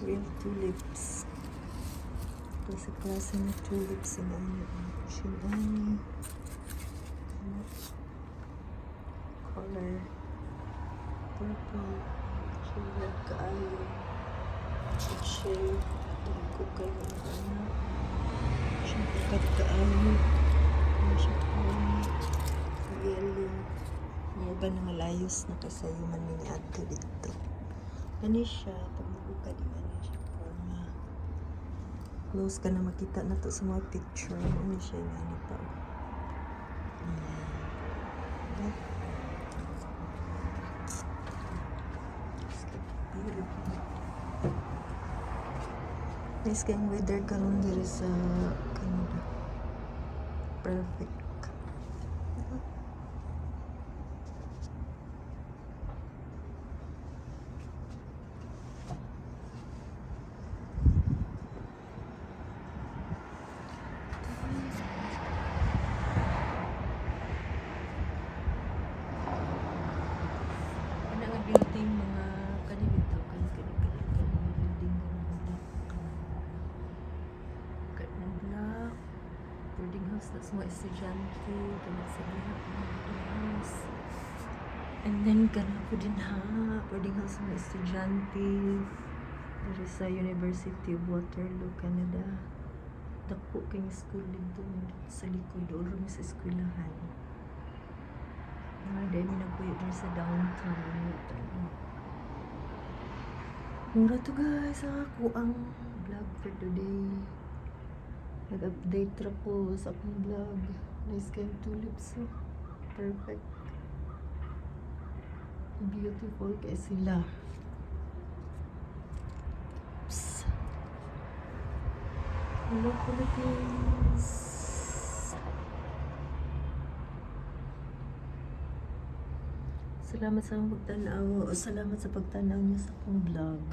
Real tulips. Kasi klase ng tulips sila Shilani. Color purple. Shade kaayo. Shade. Tungko kayo ng anak. Shade kaayo. Yellow. Mga ba na malayos na kasayo man ni ato dito. Ano siya? Pag mabuka di man siya. Close ka na makita na to sa mga picture. Ano siya yung ano pa. Ayan. Nice kayong weather karon diri sa Canada. Perfect. Building mga kanibito building ng block boarding house na mga estudyante ganun sa lahat ng boarding house and then ganun po din boarding house ng mga estudyante dari sa University of Waterloo, Canada. Dako kayong school dito sa likod o rin sa eskwelahan. Dahil nagpuyo din sa downtown. Mura to guys, ako ang vlog for today. Nag-update ra ko sa akong vlog. Nice kayong tulips. Perfect. Beautiful kaya sila. Oops. Hello Philippines. Salamat sa pagtanaw. Salamat sa pagtanaw niyo sa akong vlog.